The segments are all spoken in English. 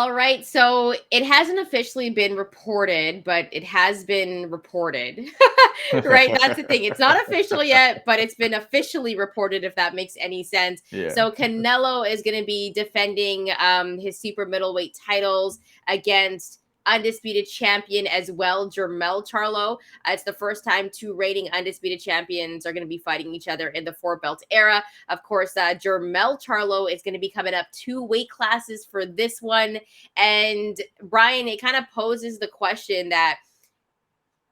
All right, so it hasn't officially been reported, but it has been reported. Right? That's the thing. It's not official yet, but it's been officially reported, if that makes any sense. Yeah. So Canelo is going to be defending his super middleweight titles against undisputed champion as well, Jermell Charlo. It's the first time two reigning undisputed champions are going to be fighting each other in the four belt era. Of course, Jermell Charlo is going to be coming up two weight classes for this one. And Bryan, it kind of poses the question that,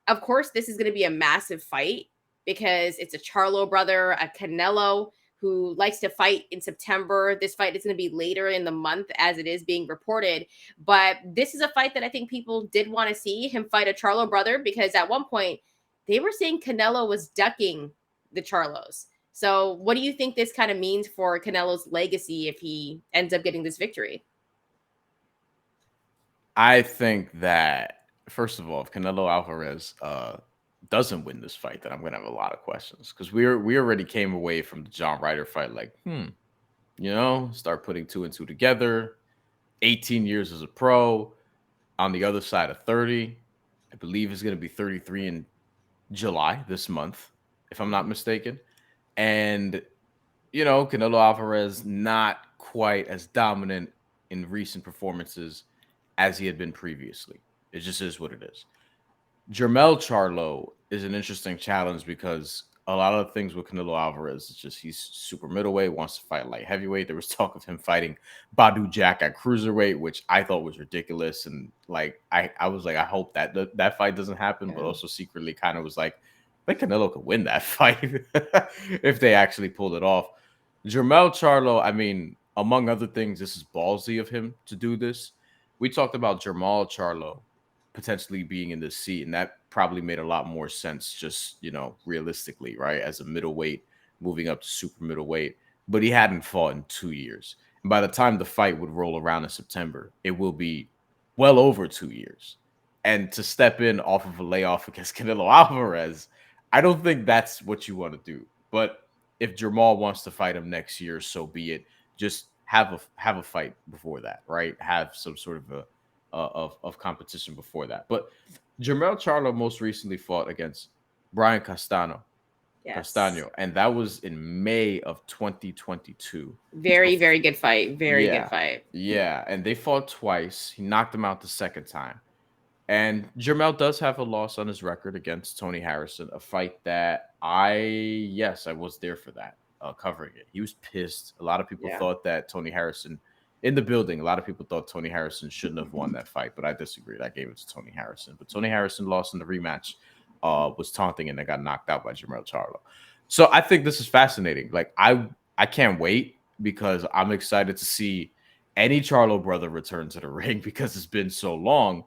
of course, this is going to be a massive fight because it's a Charlo brother, a Canelo who likes to fight in September. This fight is going to be later in the month as it is being reported. But this is a fight that I think people did want to see him fight a Charlo brother because at one point they were saying Canelo was ducking the Charlos. So what do you think this kind of means for Canelo's legacy if he ends up getting this victory? I think that, first of all, if Canelo Alvarez doesn't win this fight, then I'm gonna have a lot of questions because we already came away from the John Ryder fight like, start putting two and two together. 18 years as a pro, on the other side of 30. I believe is gonna be 33 in July this month, if I'm not mistaken. And Canelo Alvarez not quite as dominant in recent performances as he had been previously. It just is what it is. Jermell Charlo is an interesting challenge because a lot of the things with Canelo Alvarez is just he's super middleweight, wants to fight light heavyweight. There was talk of him fighting Badu Jack at cruiserweight, which I thought was ridiculous. And like I was like, I hope that fight doesn't happen, but also secretly kind of was like, I think Canelo could win that fight if they actually pulled it off. Jermell Charlo, I mean, among other things, this is ballsy of him to do this. We talked about Jermall Charlo potentially being in this seat, and that probably made a lot more sense just, realistically, right? As a middleweight moving up to super middleweight, but he hadn't fought in 2 years. And by the time the fight would roll around in September, it will be well over 2 years. And to step in off of a layoff against Canelo Alvarez, I don't think that's what you want to do. But if Jermall wants to fight him next year, so be it. Just have a fight before that, right? Have some sort of a of competition before that. But Jermell Charlo most recently fought against Brian Yes. Castano, and that was in May of 2022. Very, very good fight. Very good Yeah, fight. yeah, and they fought twice. He knocked him out the second time. And Jermell does have a loss on his record against Tony Harrison, a fight that I was there for that, covering it. He was pissed. A lot of people Yeah. thought that Tony Harrison, in the building, a lot of people thought Tony Harrison shouldn't have won that fight, but I disagree. I gave it to Tony Harrison. But Tony Harrison lost in the rematch, was taunting, and they got knocked out by Jermell Charlo. So I think this is fascinating. Like, I can't wait because I'm excited to see any Charlo brother return to the ring because it's been so long.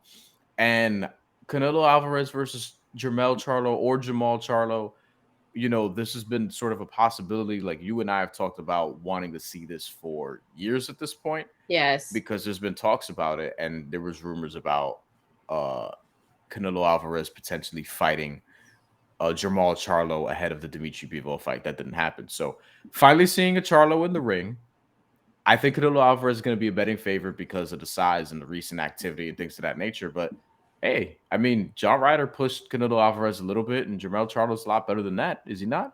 And Canelo Alvarez versus Jermell Charlo or Jermall Charlo, this has been sort of a possibility. Like you and I have talked about wanting to see this for years at this point Yes. because there's been talks about it, and there was rumors about uh, Canelo Alvarez potentially fighting Jermall Charlo ahead of the Dimitri Bivol fight. That didn't happen. So finally seeing a Charlo in the ring. I think Canelo Alvarez is going to be a betting favorite because of the size and the recent activity and things of that nature. But hey, I mean, John Ryder pushed Canelo Alvarez a little bit, and Jermell Charlo's a lot better than that, is he not?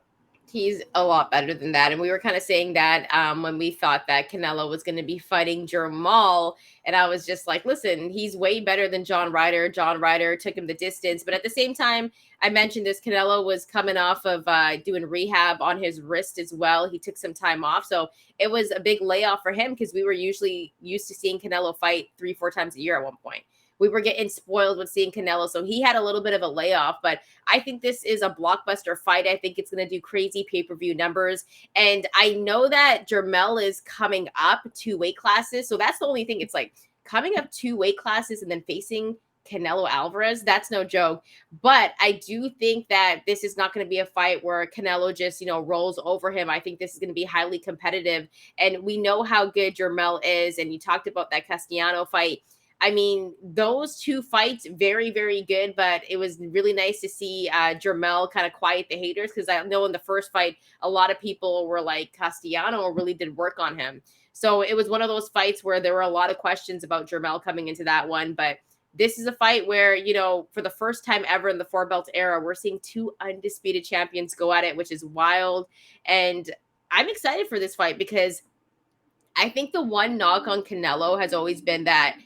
He's a lot better than that. And we were kind of saying that when we thought that Canelo was going to be fighting Jermall. And I was just like, listen, he's way better than John Ryder. John Ryder took him the distance. But at the same time, I mentioned this, Canelo was coming off of doing rehab on his wrist as well. He took some time off. So it was a big layoff for him because we were usually used to seeing Canelo fight 3-4 times a year at one point. We were getting spoiled with seeing Canelo. So he had a little bit of a layoff, but I think this is a blockbuster fight. I think it's going to do crazy pay-per-view numbers. And I know that Jermell is coming up 2 weight classes. So that's the only thing. It's like coming up 2 weight classes and then facing Canelo Alvarez. That's no joke. But I do think that this is not going to be a fight where Canelo just, rolls over him. I think this is going to be highly competitive. And we know how good Jermell is. And you talked about that Castellano fight. I mean, those 2 fights, very, very good, but it was really nice to see Jermell kind of quiet the haters because I know in the first fight, a lot of people were like, Castellano really did work on him. So it was one of those fights where there were a lot of questions about Jermell coming into that one. But this is a fight where, you know, for the first time ever in the 4-belt era, we're seeing 2 undisputed champions go at it, which is wild. And I'm excited for this fight because I think the one knock on Canelo has always been that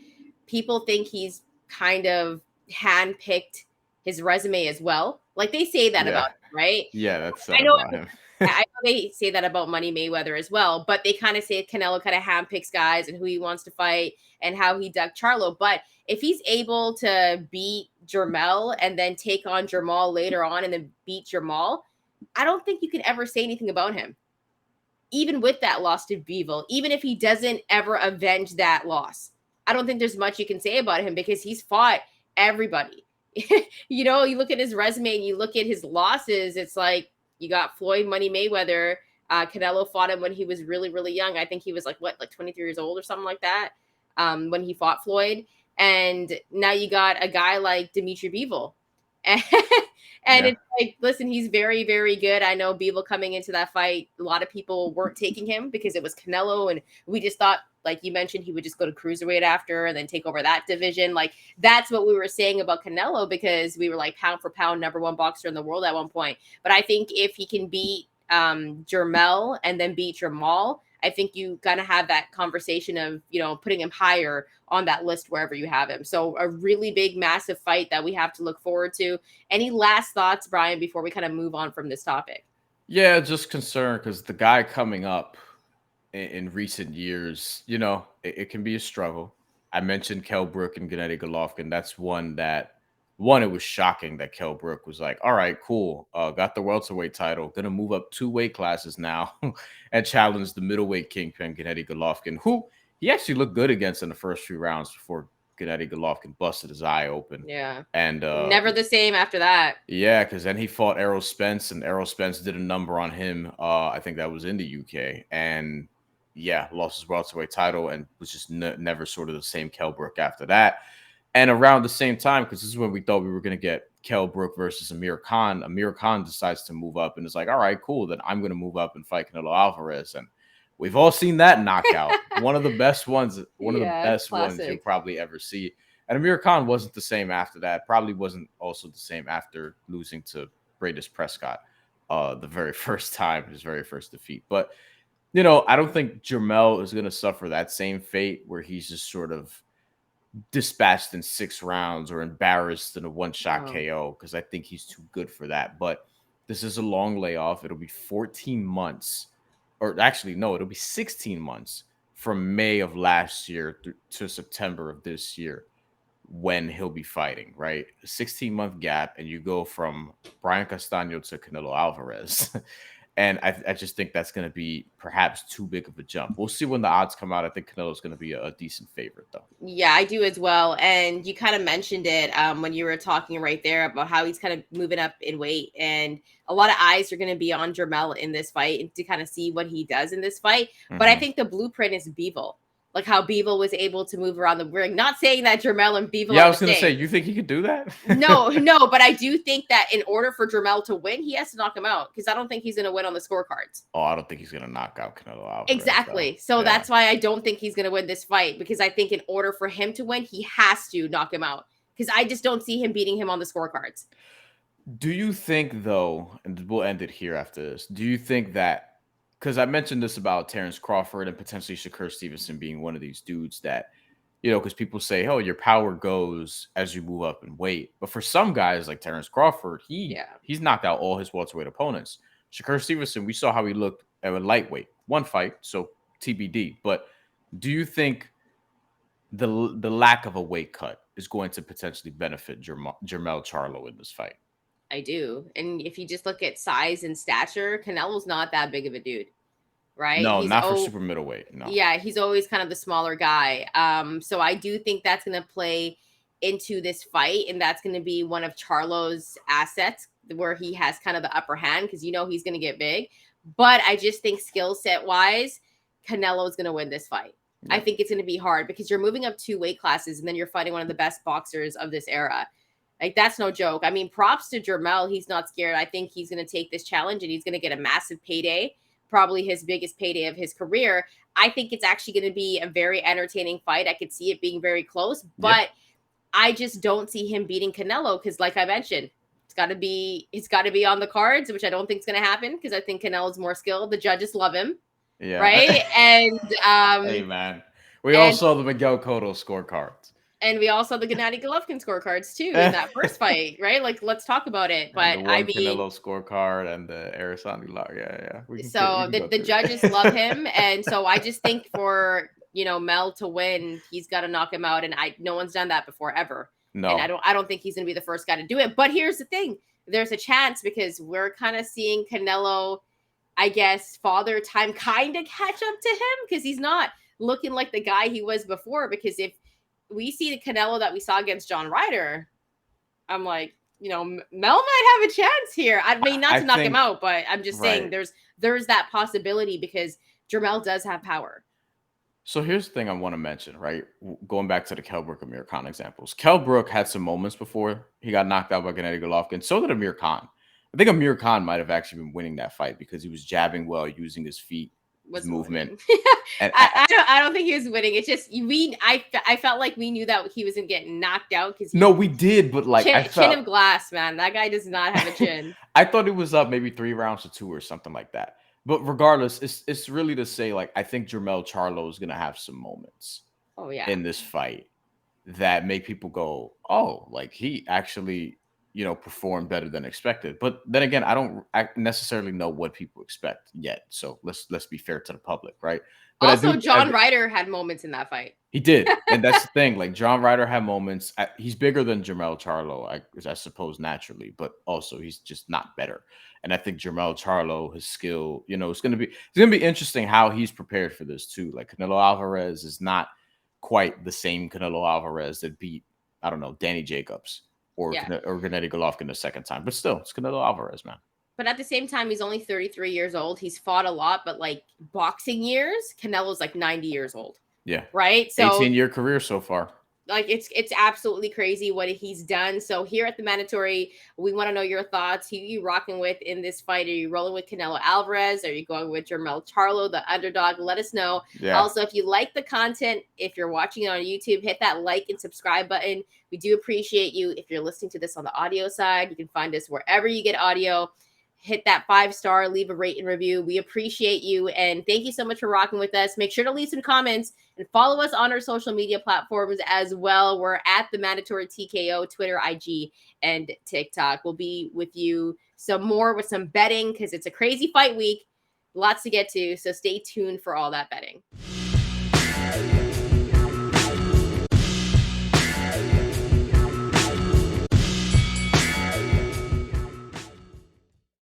people think he's kind of handpicked his resume as well. Like they say that about Yeah. him, right? Yeah, that's said I know about him. I know they say that about Money Mayweather as well, but they kind of say Canelo kind of handpicks guys and who he wants to fight and how he ducked Charlo. But if he's able to beat Jermell and then take on Jermall later on and then beat Jermall, I don't think you can ever say anything about him. Even with that loss to Bivol, even if he doesn't ever avenge that loss, I don't think there's much you can say about him because he's fought everybody. You know, you look at his resume and you look at his losses, it's like you got Floyd Money Mayweather. Canelo fought him when he was really, really young. I think he was like 23 years old or something like that when he fought Floyd. And now you got a guy like Dimitri Bivol. And Yeah. it's like, listen, he's very, very good. I know Bivol coming into that fight, a lot of people weren't taking him because it was Canelo. And we just thought, like you mentioned, he would just go to cruiserweight after and then take over that division. Like, that's what we were saying about Canelo because we were like pound for pound #1 boxer in the world at one point. But I think if he can beat Jermell and then beat Jermall, I think you gotta have that conversation of, you know, putting him higher on that list wherever you have him. So a really big, massive fight that we have to look forward to. Any last thoughts, Bryan, before we kind of move on from this topic? Yeah, just concerned because the guy coming up in recent years, you know, it can be a struggle. I mentioned Kell Brook and Gennady Golovkin. That's one, it was shocking that Kell Brook was like, all right, cool. Got the welterweight title. Gonna move up 2 weight classes now and challenge the middleweight kingpin, Gennady Golovkin, who he actually looked good against in the first few rounds before Gennady Golovkin busted his eye open. Yeah. And Never the same after that. yeah, because then he fought Errol Spence, and Errol Spence did a number on him. I think that was in the UK, and yeah, lost his welterweight title and was just never sort of the same Kell Brook after that. And around the same time, because this is when we thought we were going to get Kell Brook versus Amir Khan. Amir Khan decides to move up and it's like, all right, cool. Then I'm going to move up and fight Canelo Alvarez. And we've all seen that knockout. One of the best ones, one of the Yeah, best ones you'll classic. probably ever see. And Amir Khan wasn't the same after that. Probably wasn't also the same after losing to Bradis Prescott the very first time, his very first defeat. But, you know, I don't think Jermell is going to suffer that same fate where he's just sort of dispatched in 6 rounds or embarrassed in a one-shot Oh. KO because I think he's too good for that. But this is a long layoff. It'll be 14 months, or actually, no, it'll be 16 months from May of last year to September of this year when he'll be fighting, right? A 16-month gap, and you go from Brian Castano to Canelo Alvarez. And I just think that's going to be perhaps too big of a jump. We'll see when the odds come out. I think Canelo's going to be a decent favorite, though. Yeah, I do as well. And you kind of mentioned it when you were talking right there about how he's kind of moving up in weight. And a lot of eyes are going to be on Jermell in this fight to kind of see what he does in this fight. But I Mhm. think the blueprint is Bivol. Like how Bivol was able to move around the ring. Not saying that Jermell and Bivol Yeah, I are was the going to say, same. you think he could do that? No, but I do think that in order for Jermell to win, he has to knock him out because I don't think he's going to win on the scorecards. Oh, I don't think he's going to knock out Canelo Alvarez, though. Exactly. So Yeah. that's why I don't think he's going to win this fight because I think in order for him to win, he has to knock him out because I just don't see him beating him on the scorecards. Do you think, though, and we'll end it here after this, do you think that, because I mentioned this about Terrence Crawford and potentially Shakur Stevenson being one of these dudes that, you know, because people say, oh, your power goes as you move up in weight. But for some guys like Terrence Crawford, Yeah. he's knocked out all his welterweight opponents. Shakur Stevenson, we saw how he looked at a lightweight. One fight, so TBD. But do you think the lack of a weight cut is going to potentially benefit Jermell Charlo in this fight? I do. And if you just look at size and stature, Canelo's not that big of a dude, right? No, not for super middleweight. No. Yeah, he's always kind of the smaller guy. So I do think that's going to play into this fight, and that's going to be one of Charlo's assets where he has kind of the upper hand because you know he's going to get big. But I just think skill set wise, Canelo is going to win this fight. Yeah. I think it's going to be hard because you're moving up 2 weight classes and then you're fighting one of the best boxers of this era. Like, that's no joke. I mean, props to Jermell. He's not scared. I think he's going to take this challenge and he's going to get a massive payday. probably his biggest payday of his career. I think it's actually going to be a very entertaining fight. I could see it being very close, but I just don't see him beating Canelo because, like I mentioned, it's got to be on the cards, which I don't think is going to happen because I think Canelo's more skilled. The judges love him, right? And hey man, we all saw the Miguel Cotto scorecards. And we also the Gennady Golovkin scorecards too in that first fight, right? Like, let's talk about it. But and the one Canelo scorecard and the Arasani law. Yeah. So the judges love him, and so I just think for Mel to win, he's got to knock him out, and no one's done that before ever. No, and I don't think he's gonna be the first guy to do it. But here's the thing: there's a chance because we're kind of seeing Canelo, I guess, father time kind of catch up to him because he's not looking like the guy he was before. Because if we see the Canelo that we saw against John Ryder, I'm like, Mel might have a chance here. I mean, not to knock him out, but I'm just saying there's that possibility because Jermell does have power. So here's the thing I want to mention, right? Going back to the Kell Brook Amir Khan examples. Kell Brook had some moments before he got knocked out by Gennady Golovkin. So did Amir Khan. I think Amir Khan might have actually been winning that fight because he was jabbing well, using his feet, his movement. And I don't think he was winning. It's just I felt like we knew that he wasn't getting knocked out because we did, but like chin of glass, man. That guy does not have a chin. I thought it was up maybe 3 rounds to 2 or something like that. But regardless, it's really to say, like, I think Jermell Charlo is gonna have some moments in this fight that make people go, oh, like he actually performed better than expected. But then again, I don't necessarily know what people expect yet. So let's be fair to the public, right? But also, John Ryder had moments in that fight. He did, and that's the thing. Like, John Ryder had moments. He's bigger than Jermell Charlo, I suppose, naturally, but also he's just not better. And I think Jermell Charlo, his skill, it's gonna be interesting how he's prepared for this too. Like, Canelo Alvarez is not quite the same Canelo Alvarez that beat, I don't know, Danny Jacobs or Gennady Golovkin the second time, but still, it's Canelo Alvarez, man. But at the same time, he's only 33 years old. He's fought a lot, but like boxing years, Canelo's like 90 years old. Yeah. Right? So 18-year career so far. Like, it's absolutely crazy what he's done. So here at the Mandatory, we want to know your thoughts. Who are you rocking with in this fight? Are you rolling with Canelo Alvarez? Are you going with Jermell Charlo, the underdog? Let us know. Yeah. Also, if you like the content, if you're watching it on YouTube, hit that like and subscribe button. We do appreciate you. If you're listening to this on the audio side, you can find us wherever you get audio. Hit that 5-star, leave a rate and review. We appreciate you. And thank you so much for rocking with us. Make sure to leave some comments and follow us on our social media platforms as well. We're at the Mandatory TKO, Twitter, IG, and TikTok. We'll be with you some more with some betting because it's a crazy fight week. Lots to get to. So stay tuned for all that betting.